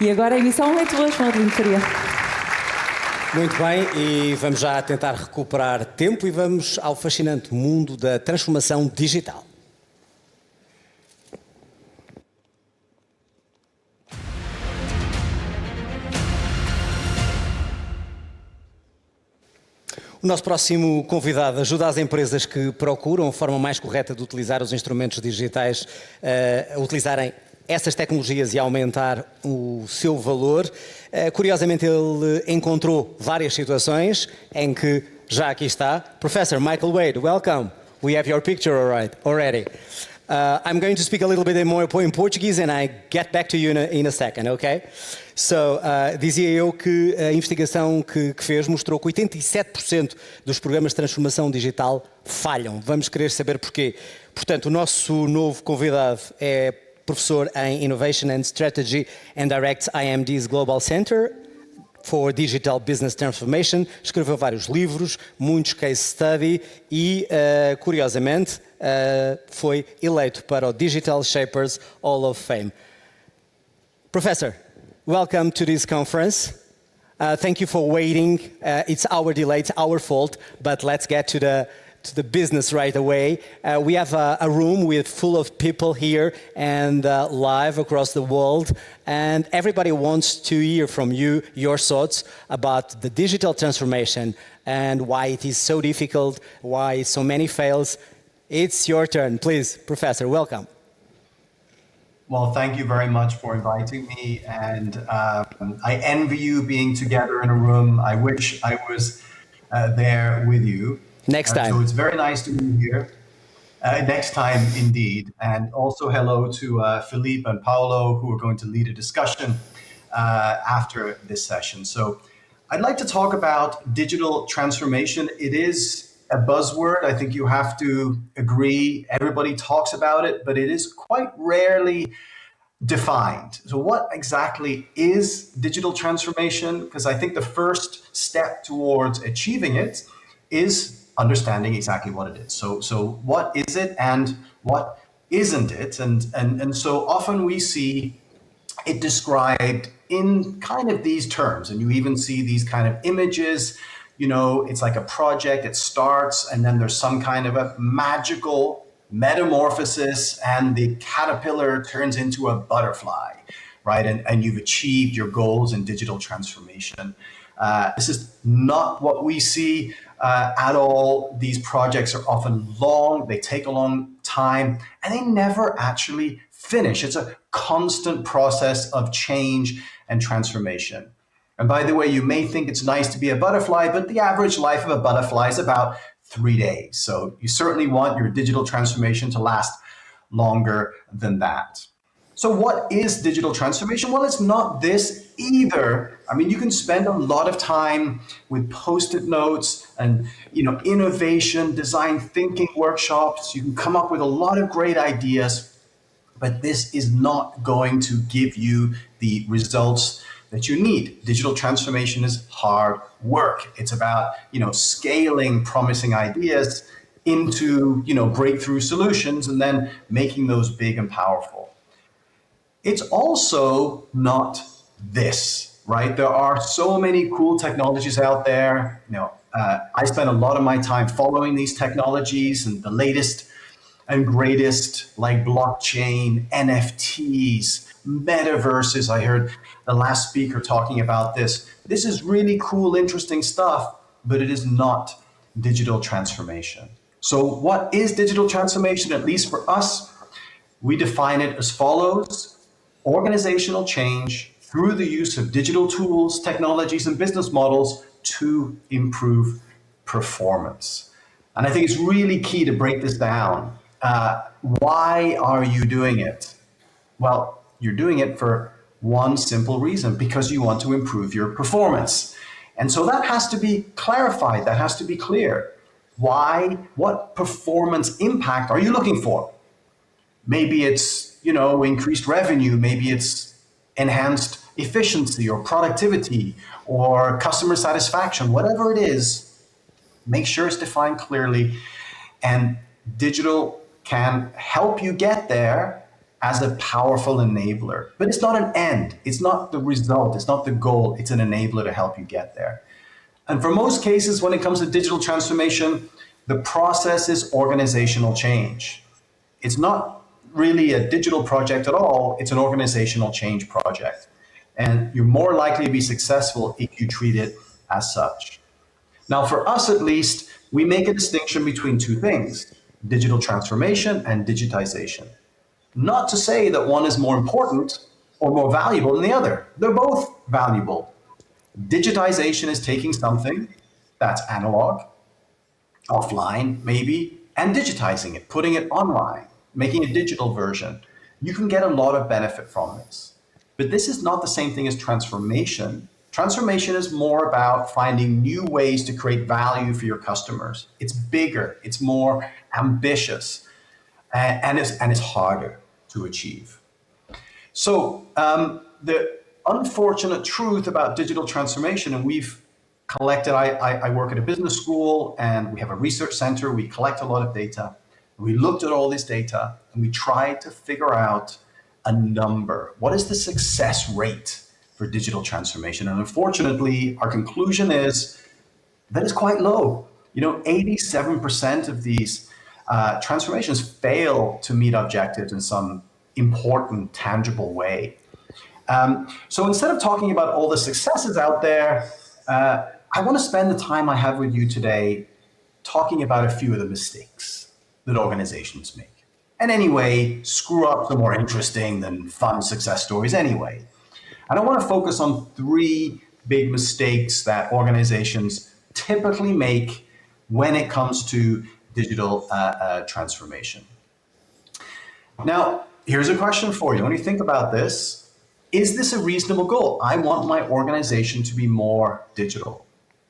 E agora a emissão é tua, João Adelino Faria. Muito bem, e vamos já tentar recuperar tempo e vamos ao fascinante mundo da transformação digital. O nosso próximo convidado ajuda as empresas que procuram a forma mais correta de utilizar os instrumentos digitais, a utilizarem essas tecnologias e aumentar o seu valor. Curiosamente, ele encontrou várias situações em que já aqui está. Professor Michael Wade, welcome. We have your picture already. I'm going to speak a little bit more in Portuguese and I get back to you in a second, okay? So, dizia eu que a investigação que fez mostrou que 87% dos programas de transformação digital falham. Vamos querer saber porquê. Portanto, o nosso novo convidado é professor em Innovation and Strategy and directs IMD's Global Center for Digital Business Transformation. Escreveu vários livros, muitos case study e, curiosamente, foi eleito para o Digital Shapers Hall of Fame. Professor, welcome to this conference. Thank you for waiting. It's our delay, it's our fault, but let's get to the business right away. We have a room full of people here and live across the world, and everybody wants to hear from you your thoughts about the digital transformation and why it is so difficult, why so many fails. It's your turn, please, Professor. Welcome. Well, thank you very much for inviting me, and I envy you being together in a room. I wish I was there with you. Next time. So it's very nice to be here. Next time, indeed. And also hello to Philippe and Paolo, who are going to lead a discussion after this session. So I'd like to talk about digital transformation. It is a buzzword. I think you have to agree. Everybody talks about it, but it is quite rarely defined. So what exactly is digital transformation? Because I think the first step towards achieving it is understanding exactly what it is. So what is it and what isn't it? And so often we see it described in kind of these terms, and you even see these kind of images. You know, it's like a project, it starts, and then there's some kind of a magical metamorphosis, and the caterpillar turns into a butterfly, right? And you've achieved your goals in digital transformation. This is not what we see at all. These projects are often long, they take a long time, and they never actually finish. It's a constant process of change and transformation. And by the way, you may think it's nice to be a butterfly, but the average life of a butterfly is about 3 days. So you certainly want your digital transformation to last longer than that. So what is digital transformation? Well, it's not this either. I mean, you can spend a lot of time with Post-it notes and, innovation, design thinking workshops. You can come up with a lot of great ideas, but this is not going to give you the results that you need. Digital transformation is hard work. It's about, scaling promising ideas into, breakthrough solutions and then making those big and powerful. It's also not this, right? There are so many cool technologies out there. I spend a lot of my time following these technologies and the latest and greatest, like blockchain, NFTs, metaverses. I heard the last speaker talking about this. This is really cool, interesting stuff, but it is not digital transformation. So what is digital transformation? At least for us, we define it as follows: organizational change through the use of digital tools, technologies, and business models to improve performance. And I think it's really key to break this down. Why are you doing it? Well, you're doing it for one simple reason: because you want to improve your performance. And so that has to be clarified, that has to be clear. Why? What performance impact are you looking for? Maybe it's, increased revenue, maybe it's enhanced efficiency or productivity or customer satisfaction, whatever it is, make sure it's defined clearly. And digital can help you get there as a powerful enabler, but it's not an end. It's not the result. It's not the goal. It's an enabler to help you get there. And for most cases, when it comes to digital transformation, the process is organizational change. It's not really a digital project at all. It's an organizational change project. And you're more likely to be successful if you treat it as such. Now, for us at least, we make a distinction between two things, digital transformation and digitization. Not to say that one is more important or more valuable than the other. They're both valuable. Digitization is taking something that's analog, offline maybe, and digitizing it, putting it online, making a digital version. You can get a lot of benefit from this. But this is not the same thing as transformation. Transformation is more about finding new ways to create value for your customers. It's bigger, it's more ambitious, and it's harder to achieve. So the unfortunate truth about digital transformation, and we've collected, I work at a business school and we have a research center, we collect a lot of data. We looked at all this data and we tried to figure out a number. What is the success rate for digital transformation? And unfortunately, our conclusion is that it's quite low. 87% of these transformations fail to meet objectives in some important, tangible way. So instead of talking about all the successes out there, I want to spend the time I have with you today talking about a few of the mistakes that organizations make. And anyway, screw ups are more interesting than fun success stories anyway. And I want to focus on three big mistakes that organizations typically make when it comes to digital transformation. Now, here's a question for you. When you think about this, is this a reasonable goal? I want my organization to be more digital.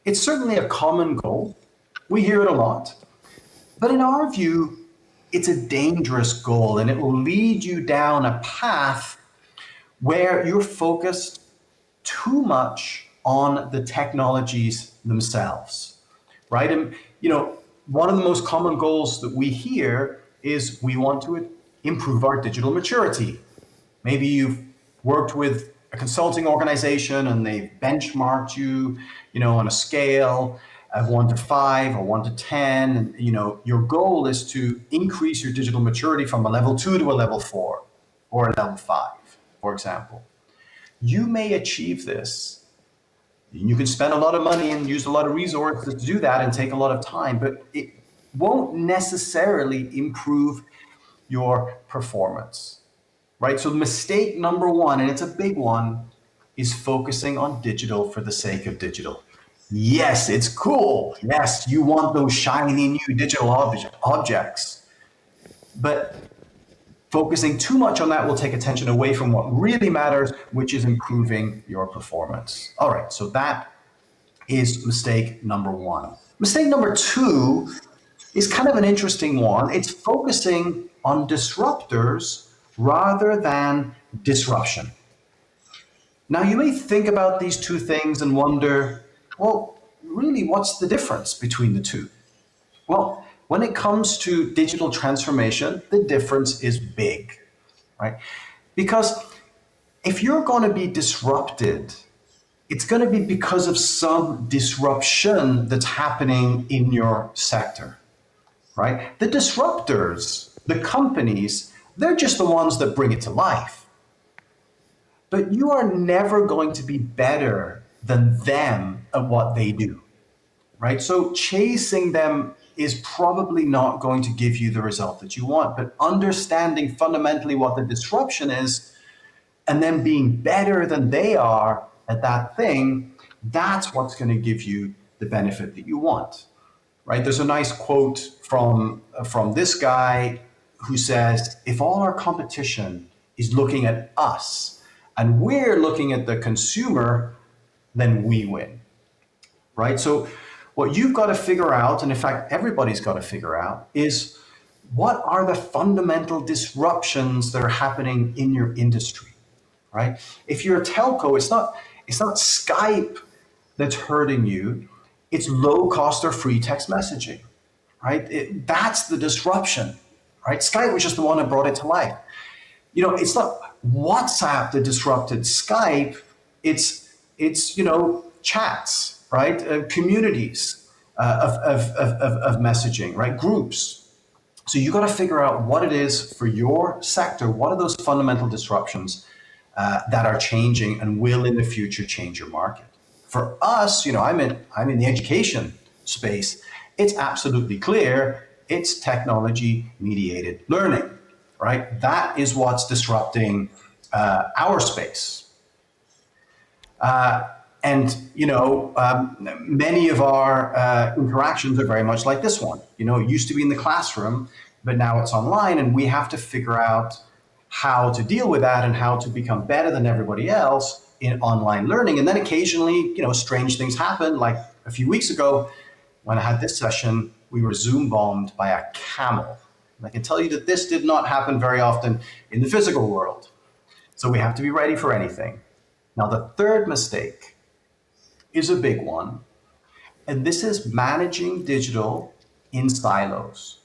It's certainly a common goal. We hear it a lot. But in our view, it's a dangerous goal, and it will lead you down a path where you're focused too much on the technologies themselves, right? And one of the most common goals that we hear is we want to improve our digital maturity. Maybe you've worked with a consulting organization and they've benchmarked you, on a scale of 1 to 5 or 1 to 10. And, your goal is to increase your digital maturity from a level 2 to a level 4 or a level 5, for example. You may achieve this. You can spend a lot of money and use a lot of resources to do that and take a lot of time, but it won't necessarily improve your performance, right? So mistake number one, and it's a big one, is focusing on digital for the sake of digital. Yes, it's cool. Yes, you want those shiny new digital objects, but focusing too much on that will take attention away from what really matters, which is improving your performance. All right, so that is mistake number one. Mistake number two is kind of an interesting one. It's focusing on disruptors rather than disruption. Now, you may think about these two things and wonder, well, really, what's the difference between the two? Well, when it comes to digital transformation, the difference is big, right? Because if you're going to be disrupted, it's going to be because of some disruption that's happening in your sector, right? The disruptors, the companies, they're just the ones that bring it to life. But you are never going to be better than them at what they do, right? So chasing them is probably not going to give you the result that you want, but understanding fundamentally what the disruption is and then being better than they are at that thing, that's what's going to give you the benefit that you want, right? There's a nice quote from this guy who says, if all our competition is looking at us and we're looking at the consumer, then we win, right? So what you've got to figure out, and in fact, everybody's got to figure out, is what are the fundamental disruptions that are happening in your industry, right? If you're a telco, it's not Skype that's hurting you, it's low cost or free text messaging, right? That's the disruption, right? Skype was just the one that brought it to life. it's not WhatsApp that disrupted Skype. It's chats, right? Communities of messaging, right? Groups. So you got to figure out what it is for your sector. What are those fundamental disruptions that are changing and will in the future change your market? For us, I'm in the education space. It's absolutely clear. It's technology-mediated learning, right? That is what's disrupting our space. Many of our interactions are very much like this one. It used to be in the classroom, but now it's online, and we have to figure out how to deal with that and how to become better than everybody else in online learning. And then occasionally, strange things happen. Like a few weeks ago, when I had this session, we were Zoom bombed by a camel. And I can tell you that this did not happen very often in the physical world. So we have to be ready for anything. Now, the third mistake is a big one, and this is managing digital in silos.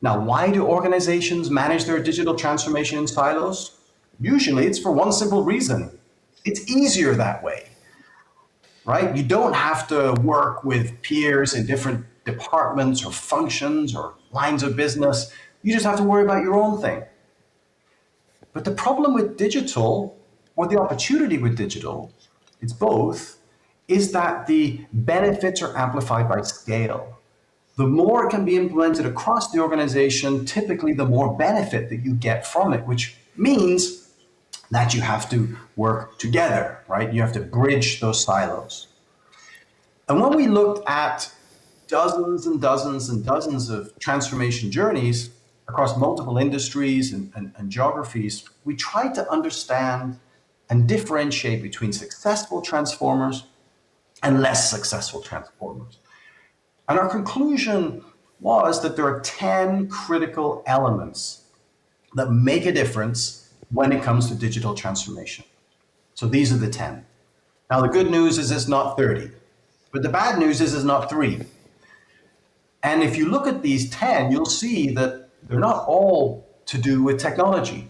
Now, why do organizations manage their digital transformation in silos? Usually it's for one simple reason. It's easier that way, right? You don't have to work with peers in different departments or functions or lines of business. You just have to worry about your own thing. But the problem with digital, or the opportunity with digital, it's both, is that the benefits are amplified by scale. The more it can be implemented across the organization, typically the more benefit that you get from it, which means that you have to work together, right? You have to bridge those silos. And when we looked at dozens and dozens and dozens of transformation journeys across multiple industries and geographies, we tried to understand and differentiate between successful transformers and less successful transformers. And our conclusion was that there are 10 critical elements that make a difference when it comes to digital transformation. So these are the 10. Now, the good news is it's not 30, but the bad news is it's not 3. And if you look at these 10, you'll see that they're not all to do with technology,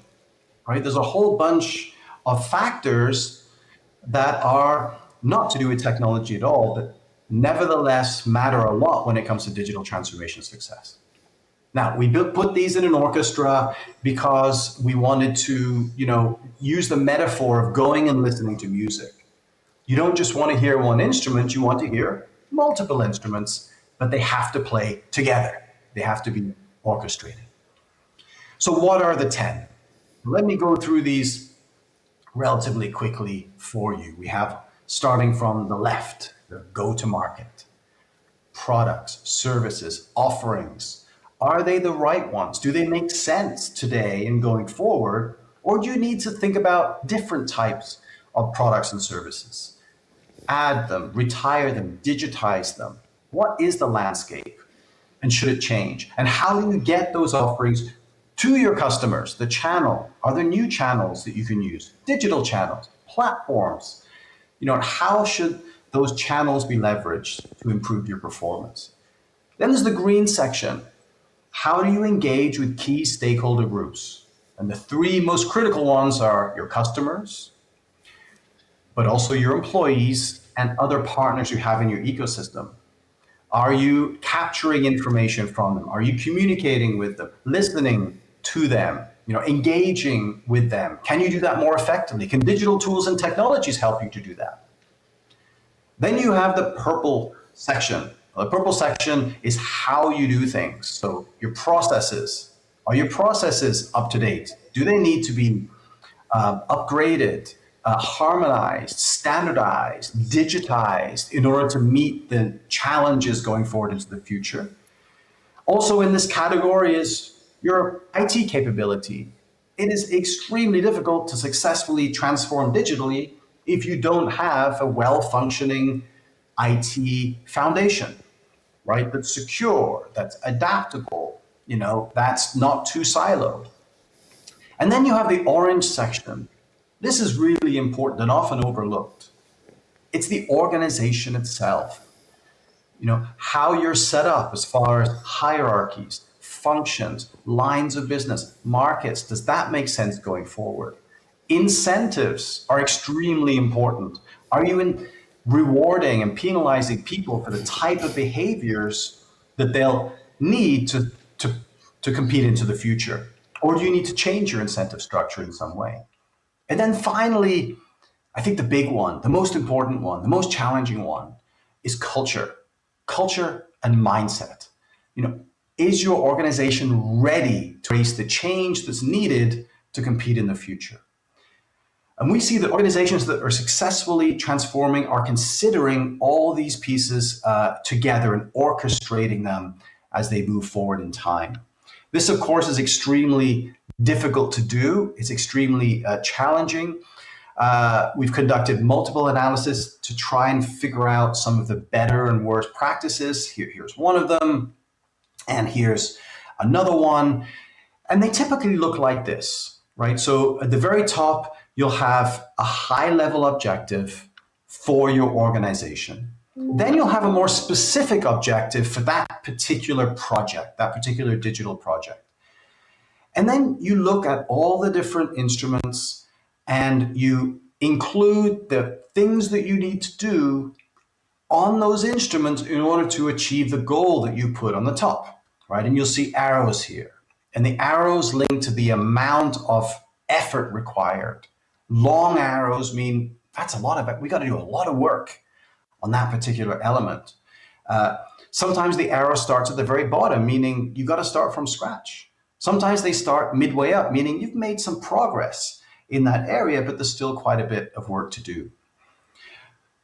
right? There's a whole bunch of factors that are not to do with technology at all, but nevertheless matter a lot when it comes to digital transformation success. Now, we put these in an orchestra because we wanted to, use the metaphor of going and listening to music. You don't just want to hear one instrument, you want to hear multiple instruments, but they have to play together. They have to be orchestrated. So what are the 10? Let me go through these relatively quickly for you. We have, starting from the left, the go-to-market, products, services, offerings. Are they the right ones? Do they make sense today and going forward? Or do you need to think about different types of products and services? Add them, retire them, digitize them. What is the landscape? And should it change? And how do you get those offerings to your customers? The channel. Are there new channels that you can use? Digital channels, platforms. How should those channels be leveraged to improve your performance? Then there's the green section. How do you engage with key stakeholder groups? And the 3 most critical ones are your customers, but also your employees and other partners you have in your ecosystem. Are you capturing information from them? Are you communicating with them, listening to them, engaging with them? Can you do that more effectively? Can digital tools and technologies help you to do that? Then you have the purple section. The purple section is how you do things. So your processes. Are your processes up to date? Do they need to be upgraded, harmonized, standardized, digitized in order to meet the challenges going forward into the future? Also in this category is your IT capability. It is extremely difficult to successfully transform digitally if you don't have a well-functioning IT foundation, right? That's secure, that's adaptable, that's not too siloed. And then you have the orange section. This is really important and often overlooked. It's the organization itself. How you're set up as far as hierarchies, functions, lines of business, markets, does that make sense going forward? Incentives are extremely important. Are you rewarding and penalizing people for the type of behaviors that they'll need to compete into the future? Or do you need to change your incentive structure in some way? And then finally, I think the big one, the most important one, the most challenging one is culture and mindset. Is your organization ready to embrace the change that's needed to compete in the future? And we see that organizations that are successfully transforming are considering all these pieces together and orchestrating them as they move forward in time. This, of course, is extremely difficult to do. It's extremely challenging. We've conducted multiple analysis to try and figure out some of the better and worst practices. Here's one of them, and here's another one. And they typically look like this, right? So at the very top, you'll have a high-level objective for your organization. Then you'll have a more specific objective for that particular project, that particular digital project. And then you look at all the different instruments and you include the things that you need to do on those instruments in order to achieve the goal that you put on the top, right? And you'll see arrows here. And the arrows link to the amount of effort required. Long arrows mean that's a lot of it. We got to do a lot of work on that particular element. Sometimes the arrow starts at the very bottom, meaning you got to start from scratch. Sometimes they start midway up, meaning you've made some progress in that area, but there's still quite a bit of work to do.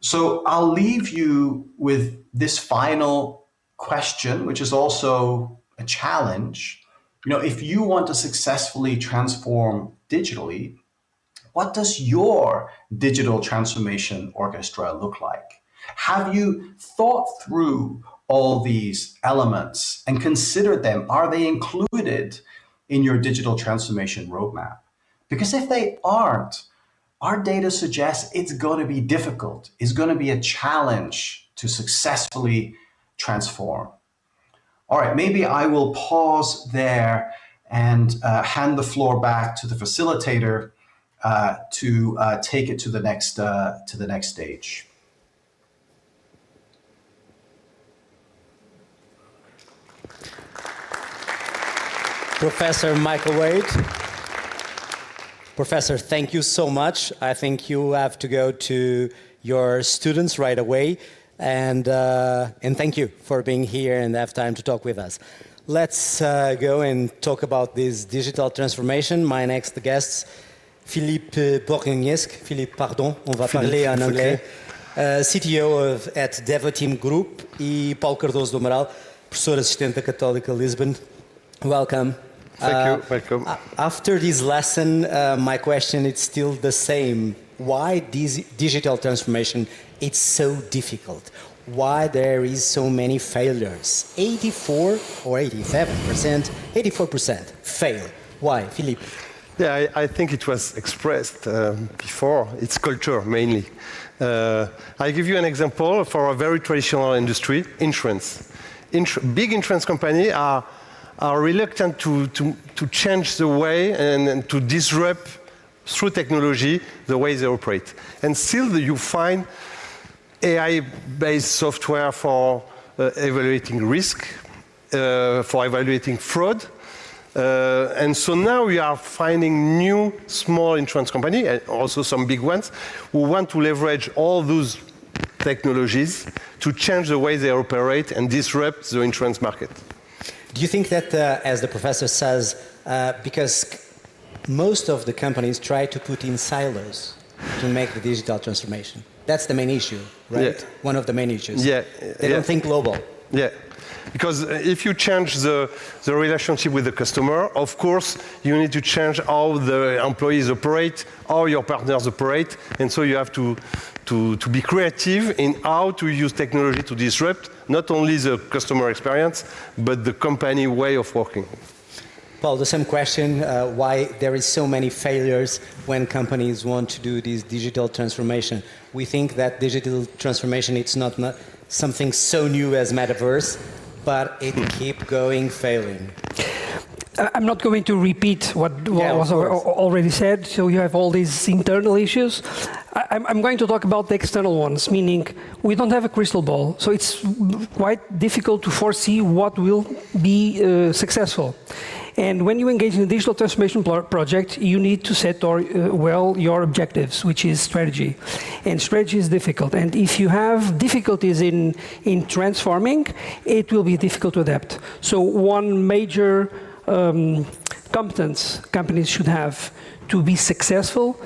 So I'll leave you with this final question, which is also a challenge. If you want to successfully transform digitally, what does your digital transformation orchestra look like? Have you thought through all these elements and considered them? Are they included in your digital transformation roadmap? Because if they aren't, our data suggests it's going to be difficult. It's going to be a challenge to successfully transform. All right, maybe I will pause there and hand the floor back to the facilitator to take it to the next stage. Professor Michael Wade. Professor, thank you so much. I think you have to go to your students right away. And thank you for being here and have time to talk with us. Let's go and talk about this digital transformation. My next guests, Philippe Borgniesque. Philippe, pardon, on va parler en anglais. CTO at Devoteam Group, e Paulo Cardoso do Amaral, professor assistente da Católica Lisbon. Welcome. Thank you. Welcome. After this lesson, my question is still the same. Why this digital transformation it's so difficult? Why there is so many failures? 84 or 87%, 84% fail. Why, Philippe? Yeah, I think it was expressed before. It's culture mainly. I'll give you an example for a very traditional industry, insurance. Big insurance companies are reluctant to change the way and to disrupt through technology the way they operate. And still you find AI-based software for evaluating risk, for evaluating fraud. And so now we are finding new small insurance companies, and also some big ones, who want to leverage all those technologies to change the way they operate and disrupt the insurance market. Do you think that, as the professor says, because most of the companies try to put in silos to make the digital transformation? That's the main issue, right? Yeah. One of the main issues. Yeah. They don't think global. Yeah. Because if you change the relationship with the customer, of course, you need to change how the employees operate, how your partners operate, and so you have to be creative in how to use technology to disrupt not only the customer experience, but the company way of working. Paul, the same question, why there is so many failures when companies want to do this digital transformation. We think that digital transformation, it's not something so new as metaverse, but it keep going failing. I'm not going to repeat what was already said. So you have all these internal issues. I'm going to talk about the external ones, meaning we don't have a crystal ball. So it's quite difficult to foresee what will be successful. And when you engage in a digital transformation project, you need to set your objectives, which is strategy. And strategy is difficult. And if you have difficulties in transforming, it will be difficult to adapt. So one major competence companies should have to be successful.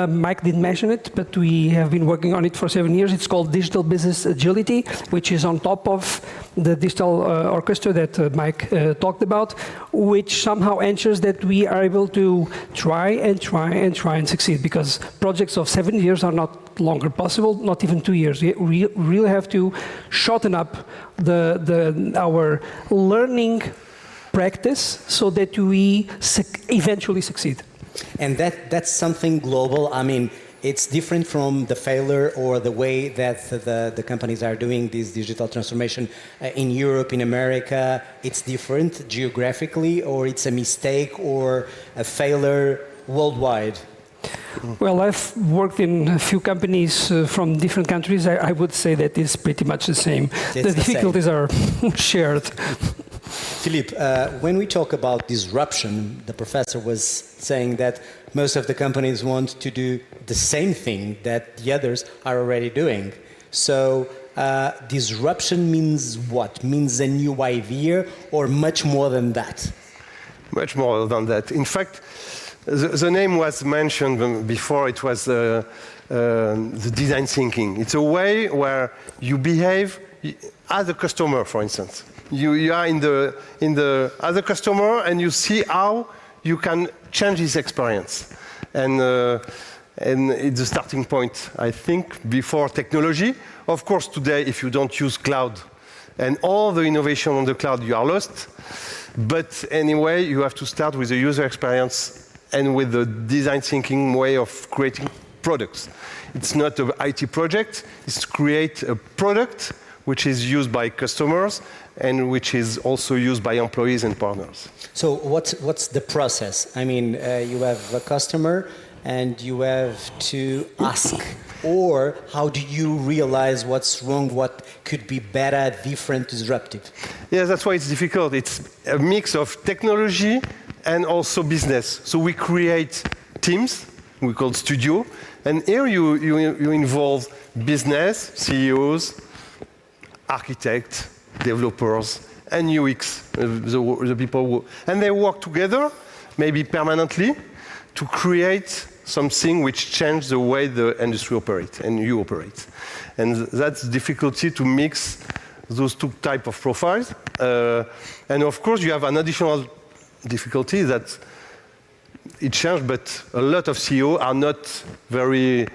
Mike didn't mention it, but we have been working on it for 7 years. It's called Digital Business Agility, which is on top of the digital orchestra that Mike talked about, which somehow ensures that we are able to try and succeed, because projects of 7 years are not longer possible, not even 2 years. We really have to shorten up our learning practice so that we eventually succeed. And that's something global. I mean, it's different from the failure or the way that the companies are doing this digital transformation in Europe, in America. It's different geographically, or it's a mistake or a failure worldwide. Well, I've worked in a few companies from different countries. I would say that it's pretty much the same. The difficulties are shared. Philippe, when we talk about disruption, the professor was saying that most of the companies want to do the same thing that the others are already doing. So disruption means what? Means a new idea or much more than that? Much more than that. In fact, the name was mentioned before. It was the design thinking. It's a way where you behave as a customer, for instance. You are in the as a customer, and you see how you can change his experience. And it's a starting point, I think, before technology. Of course, today, if you don't use cloud and all the innovation on the cloud, you are lost. But anyway, you have to start with the user experience and with the design thinking way of creating products. It's not an IT project. It's to create a product which is used by customers and which is also used by employees and partners. So what's the process? I mean, you have a customer and you have to ask, or how do you realize what's wrong, what could be better, different, disruptive? Yeah, that's why it's difficult. It's a mix of technology and also business. So we create teams, we call studio, and here you involve business, CEOs, architects, developers, and UX, the people who, and they work together, maybe permanently, to create something which changes the way the industry operates and you operate. And that's the difficulty to mix those two types of profiles. And of course, you have an additional difficulty that it changed, but a lot of CEOs are not very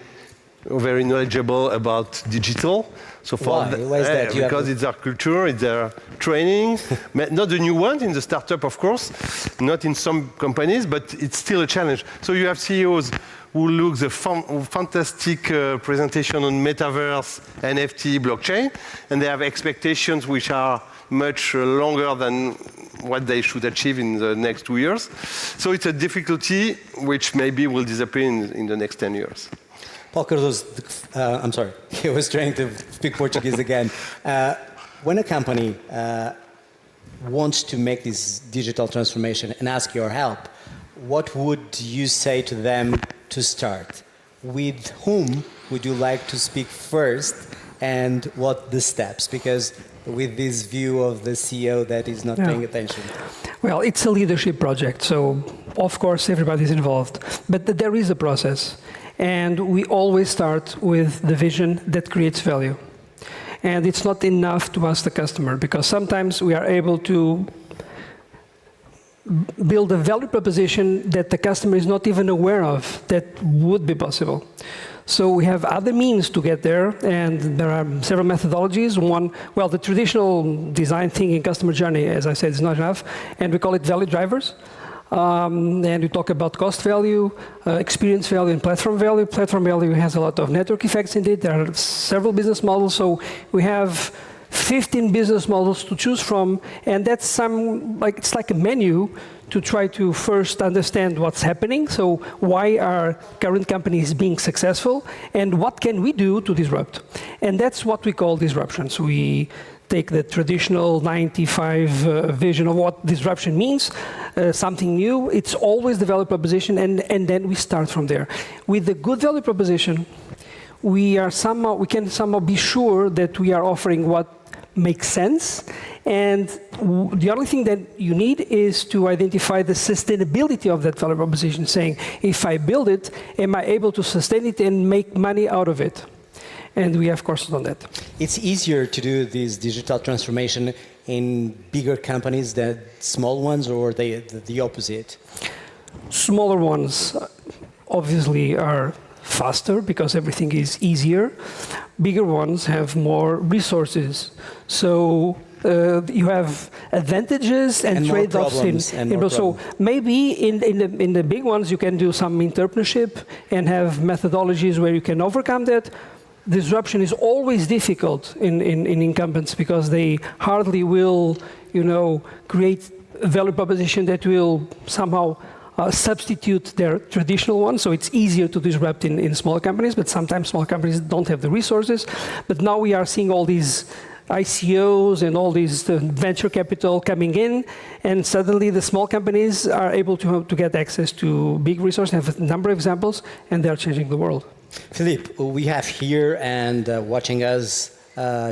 knowledgeable about digital. So for Why is that? Because it's their culture, it's their training. Not the new ones in the startup, of course, not in some companies, but it's still a challenge. So you have CEOs who look the fantastic presentation on metaverse, NFT, blockchain, and they have expectations which are much longer than what they should achieve in the next 2 years. So it's a difficulty which maybe will disappear in the next 10 years. Paulo Cardoso, I'm sorry, he was trying to speak Portuguese again. When a company wants to make this digital transformation and ask your help, what would you say to them to start? With whom would you like to speak first, and what the steps? Because with this view of the CEO that is not paying attention. Well, it's a leadership project, so of course everybody's involved. But there is a process. And we always start with the vision that creates value. And it's not enough to ask the customer, because sometimes we are able to build a value proposition that the customer is not even aware of that would be possible. So we have other means to get there, and there are several methodologies. One, well, the traditional design thinking customer journey, as I said, is not enough, and we call it value drivers. And we talk about cost value, experience value, and platform value. Platform value has a lot of network effects in it. There are several business models, so we have 15 business models to choose from, and that's it's like a menu to try to first understand what's happening. So why are current companies being successful, and what can we do to disrupt? And that's what we call disruptions. We take the traditional 95 vision of what disruption means, something new. It's always the value proposition, and then we start from there. With the good value proposition, we can somehow be sure that we are offering what makes sense, and the only thing that you need is to identify the sustainability of that value proposition, saying, if I build it, am I able to sustain it and make money out of it? And we have courses on that. It's easier to do this digital transformation in bigger companies than small ones, or the opposite? Smaller ones obviously are faster because everything is easier. Bigger ones have more resources. So you have advantages and trade-offs so maybe in the big ones you can do some entrepreneurship and have methodologies where you can overcome that. Disruption is always difficult in incumbents because they hardly will, create a value proposition that will somehow substitute their traditional one. So it's easier to disrupt in small companies, but sometimes small companies don't have the resources. But now we are seeing all these ICOs and all these venture capital coming in, and suddenly the small companies are able to get access to big resources. I have a number of examples, and they're changing the world. Philippe, we have here and watching us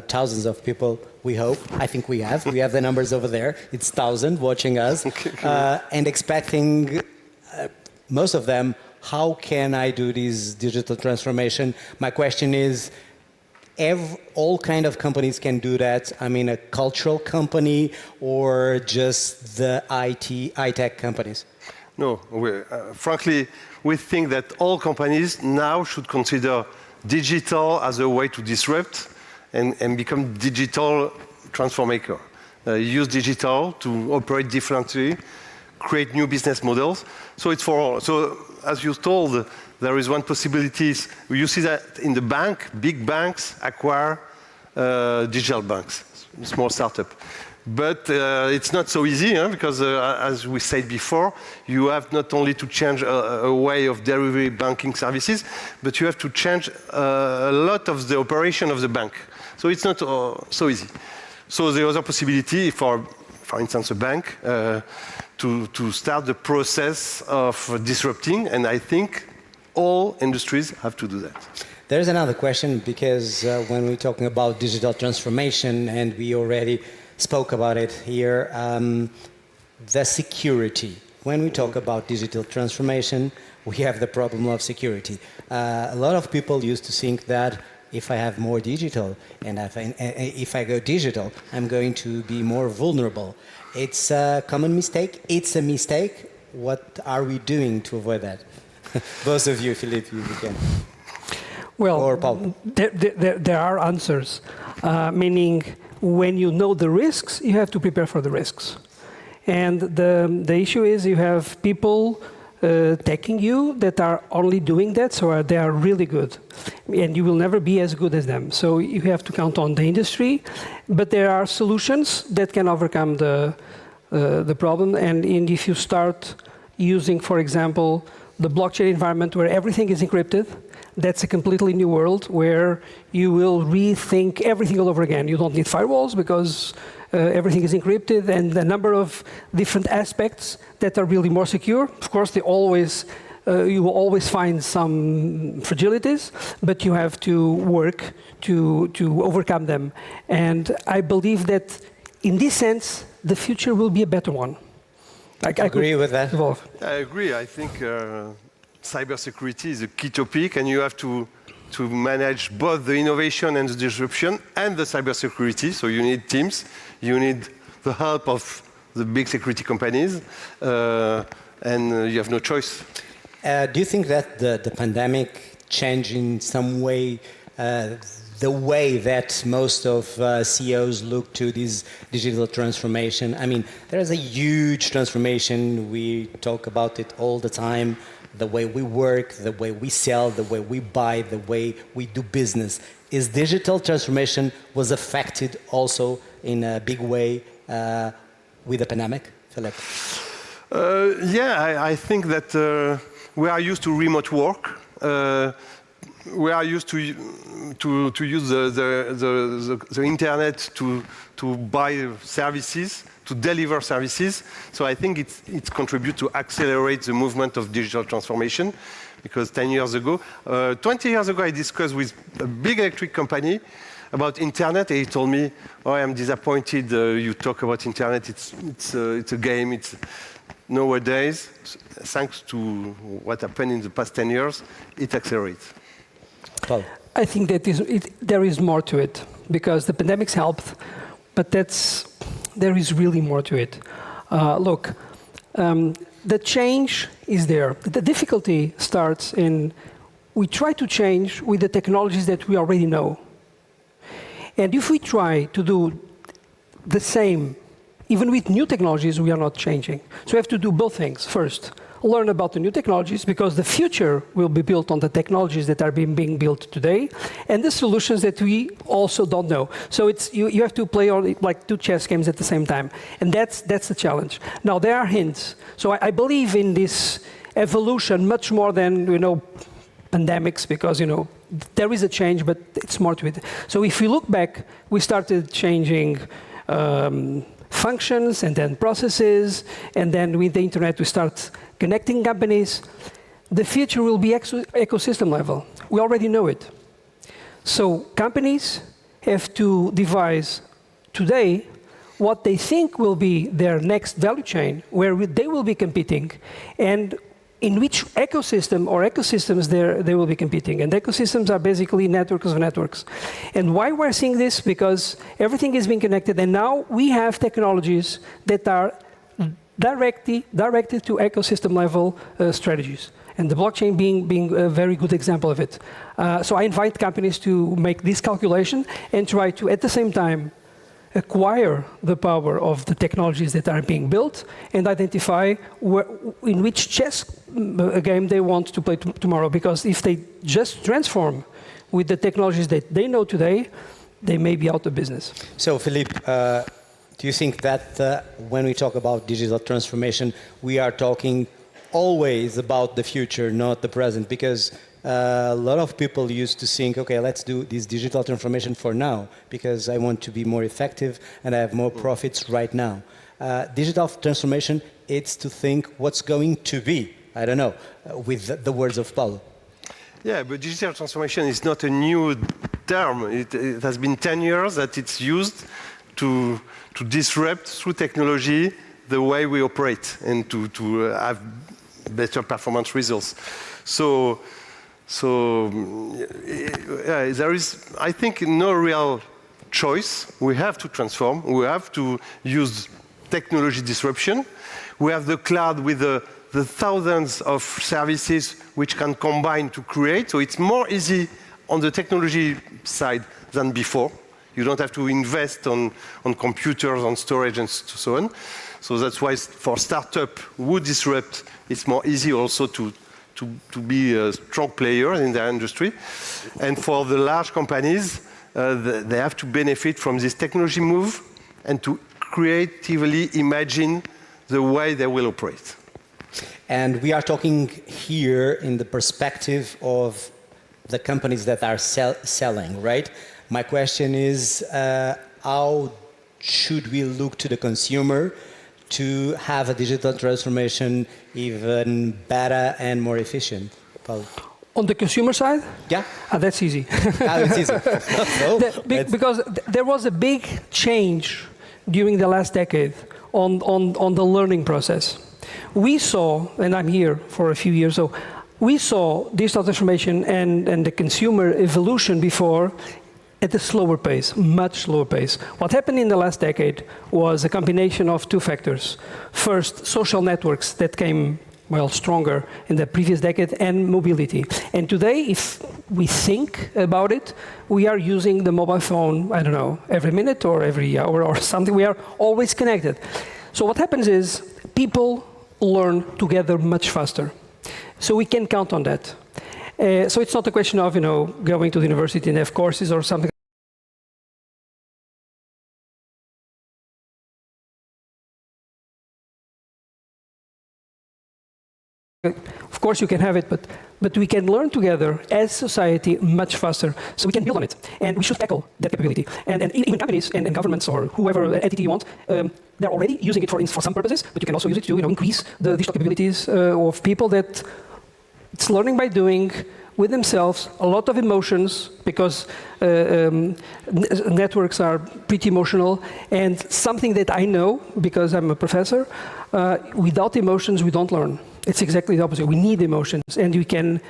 thousands of people, we hope. I think we have. We have the numbers over there. It's 1,000 watching us and expecting most of them, how can I do this digital transformation? My question is, all kind of companies can do that. I mean, a cultural company or just the IT companies? No, frankly, we think that all companies now should consider digital as a way to disrupt and become digital transformator. Use digital to operate differently, create new business models. So it's for all. So as you told, there is one possibility. You see that in the bank, big banks acquire digital banks, small startup. But it's not so easy, because as we said before, you have not only to change a way of delivery banking services, but you have to change a lot of the operation of the bank. So it's not so easy. So the other possibility for instance, a bank, to start the process of disrupting, and I think all industries have to do that. There's another question, because when we're talking about digital transformation, and we already spoke about it here, the security. When we talk about digital transformation, we have the problem of security. A lot of people used to think that if I have more digital, and if I go digital, I'm going to be more vulnerable. It's a common mistake. It's a mistake. What are we doing to avoid that? Both of you, Philippe, you can. Well, or Paul. There are answers, meaning when you know the risks, you have to prepare for the risks. And the issue is you have people taking you that are only doing that, so they are really good. And you will never be as good as them. So you have to count on the industry, but there are solutions that can overcome the problem. And if you start using, for example, the blockchain environment where everything is encrypted, that's a completely new world where you will rethink everything all over again. You don't need firewalls because everything is encrypted, and a number of different aspects that are really more secure. Of course, you will always find some fragilities, but you have to work to overcome them. And I believe that in this sense, the future will be a better one. I agree with that. Evolve. I agree. I think cybersecurity is a key topic, and you have to manage both the innovation and the disruption and the cybersecurity. So you need teams, you need the help of the big security companies, and you have no choice. Do you think that the pandemic changed in some way the way that most of CEOs look to this digital transformation? I mean, there is a huge transformation. We talk about it all the time. the way we work, the way we sell, the way we buy, the way we do business. Is digital transformation was affected also in a big way with the pandemic, Philip? Yeah, I think that we are used to remote work. We are used to use the internet to buy services, to deliver services. So I think it contributes to accelerate the movement of digital transformation. Because 10 years ago, 20 years ago, I discussed with a big electric company about internet, and he told me, "Oh, I'm disappointed. You talk about internet. It's a game. It's nowadays, thanks to what happened in the past 10 years, it accelerates." Paul. I think that there is more to it, because the pandemic's helped, but there is really more to it. Look, the change is there. The difficulty starts in we try to change with the technologies that we already know. And if we try to do the same, even with new technologies, we are not changing. So we have to do both things. First, learn about the new technologies, because the future will be built on the technologies that are being built today, and the solutions that we also don't know. So you have to play like two chess games at the same time, and that's the challenge. Now there are hints. So I believe in this evolution much more than pandemics, because there is a change, but it's more to it. So if we look back, we started changing functions and then processes, and then with the internet we start connecting companies. The future will be ecosystem level. We already know it. So companies have to devise today what they think will be their next value chain, where they will be competing, and in which ecosystem or ecosystems they will be competing. And ecosystems are basically networks of networks. And why we're seeing this? Because everything is being connected, and now we have technologies that are directed to ecosystem level strategies. And the blockchain being a very good example of it. So I invite companies to make this calculation and try to, at the same time, acquire the power of the technologies that are being built and identify in which chess game they want to play tomorrow. Because if they just transform with the technologies that they know today, they may be out of business. So, Philippe, do you think that when we talk about digital transformation, we are talking always about the future, not the present? Because a lot of people used to think, okay, let's do this digital transformation for now, because I want to be more effective and I have more profits right now. Digital transformation, it's to think what's going to be. I don't know, with the words of Paulo. Yeah, but digital transformation is not a new term. It has been 10 years that it's used to disrupt through technology the way we operate and to have better performance results. So there is, I think, no real choice. We have to transform. We have to use technology disruption. We have the cloud with the thousands of services which can combine to create. So it's more easy on the technology side than before. You don't have to invest on computers, on storage, and so on. So that's why for startup who disrupt, it's more easy also to be a strong player in their industry. And for the large companies, they have to benefit from this technology move and to creatively imagine the way they will operate. And we are talking here in the perspective of the companies that are selling, right? My question is, how should we look to the consumer to have a digital transformation even better and more efficient? Paulo? On the consumer side? Yeah. That's easy. It's easy. Because there was a big change during the last decade on the learning process. We saw, and I'm here for a few years, so we saw digital transformation and the consumer evolution before at a slower pace, much slower pace. What happened in the last decade was a combination of two factors. First, social networks that came, well, stronger in the previous decade, and mobility. And today, if we think about it, we are using the mobile phone, I don't know, every minute or every hour or something. We are always connected. So what happens is people learn together much faster. So we can count on that. So it's not a question of, going to the university and have courses or something. Of course you can have it, but we can learn together as society much faster, so we can build on it. And we should tackle that capability. And even companies and governments or whoever entity you want, they're already using it for some purposes, but you can also use it to increase the digital capabilities of people that it's learning by doing with themselves, a lot of emotions, because networks are pretty emotional, and something that I know, because I'm a professor, without emotions we don't learn. It's exactly the opposite. We need emotions, and we can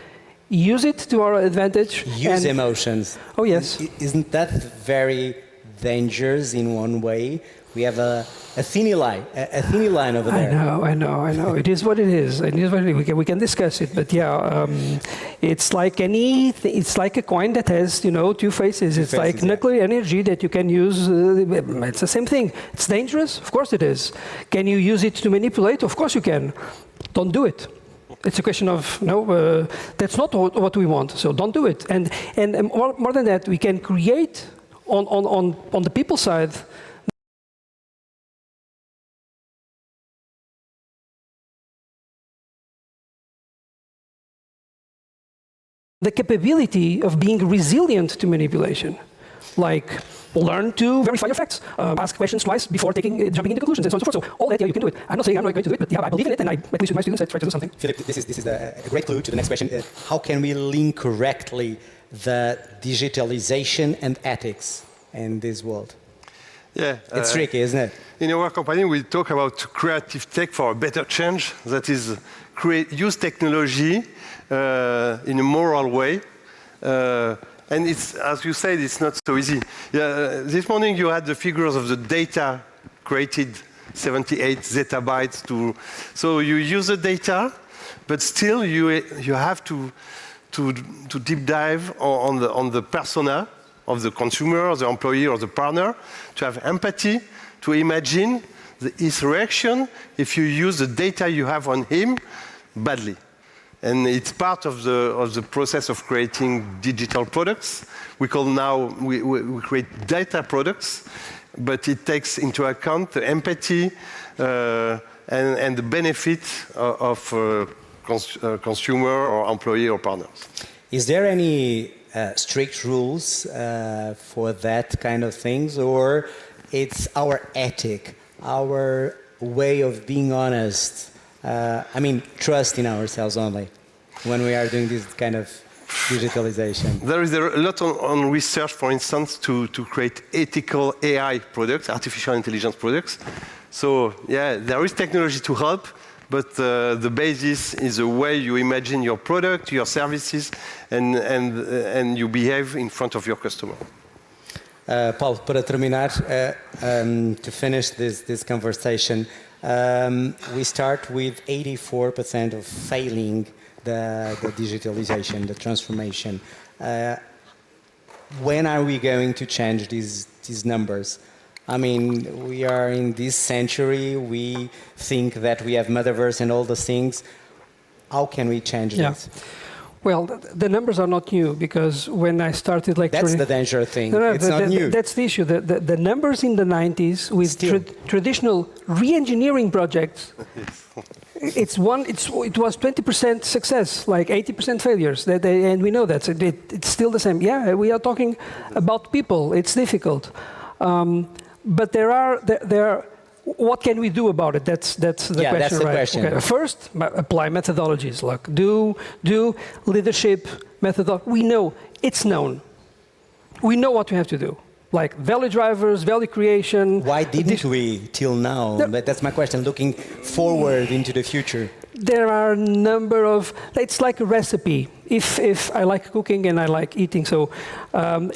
use it to our advantage. Use emotions. Oh, yes. Isn't that very dangerous in one way? We have a thin line over there. I know. It is what it is. We can discuss it, but yeah, it's like it's like a coin that has, two faces. It's like nuclear energy that you can use. It's the same thing. It's dangerous, of course it is. Can you use it to manipulate? Of course you can. Don't do it. It's a question of that's not what we want. So don't do it. And more than that, we can create on the people side. The capability of being resilient to manipulation, like learn to verify your facts, ask questions twice before jumping into conclusions, and so on and so forth. So all that, you can do it. I'm not saying I'm not going to do it, but yeah, I believe in it, and at least with my students, I try to do something. Philip, this is a great clue to the next question. How can we link correctly the digitalization and ethics in this world? Yeah, it's tricky, isn't it? In our company, we talk about creative tech for a better change. That is, use technology in a moral way. And it's, as you said, it's not so easy. This morning you had the figures of the data created, 78 zettabytes. So you use the data, but still you have to deep dive on the persona of the consumer, or the employee, or the partner, to have empathy, to imagine his reaction if you use the data you have on him badly. And it's part of the process of creating digital products. We create data products, but it takes into account the empathy and the benefit of consumer or employee or partners. Is there any strict rules for that kind of things, or it's our ethic, our way of being honest? Trust in ourselves only when we are doing this kind of digitalization. There is a lot on research, for instance, to create ethical AI products, artificial intelligence products. So yeah, there is technology to help, but the basis is the way you imagine your product, your services, and you behave in front of your customer. Paulo, para terminar, to finish this conversation, we start with 84% of failing the digitalization, the transformation. When are we going to change these numbers? We are in this century, we think that we have metaverse and all those things. How can we change this? Well, the numbers are not new, because when I started lecturing... That's the danger thing. It's not new. That's the issue. The numbers in the 90s with traditional re-engineering projects, it was 20% success, like 80% failures, and we know that. It's still the same. Yeah, we are talking about people. It's difficult. But there are what can we do about it? That's the question, that's the right? question. Okay. First, apply methodologies, like do leadership methodology. We know, it's known. We know what we have to do, like value drivers, value creation. Why didn't we till now? That's my question, looking forward into the future. There are a number of, it's like a recipe. If I like cooking and I like eating, so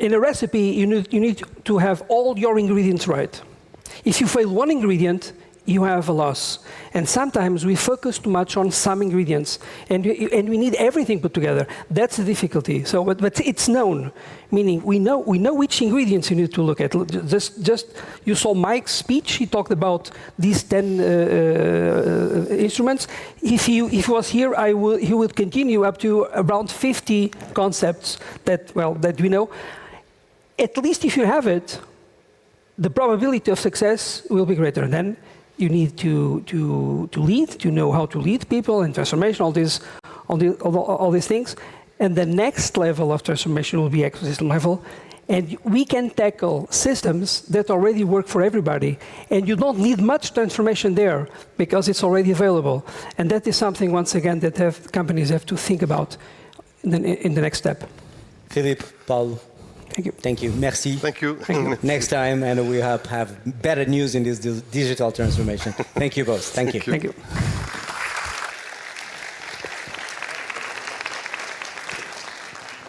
in a recipe, you need to have all your ingredients right. If you fail one ingredient, you have a loss. And sometimes we focus too much on some ingredients, and we need everything put together. That's the difficulty. So, but it's known, meaning we know which ingredients you need to look at. Just you saw Mike's speech. He talked about these 10 instruments. If he was here, he would continue up to around 50 concepts that we know. At least if you have it, the probability of success will be greater. And then you need to lead, to know how to lead people and transformation, all these things. And the next level of transformation will be ecosystem level. And we can tackle systems that already work for everybody. And you don't need much transformation there because it's already available. And that is something, once again, that companies have to think about in the next step. Philippe, Paulo. Thank you. Thank you. Merci. Thank you. Next time, and we have better news in this digital transformation. Thank you both. Thank you. Thank you.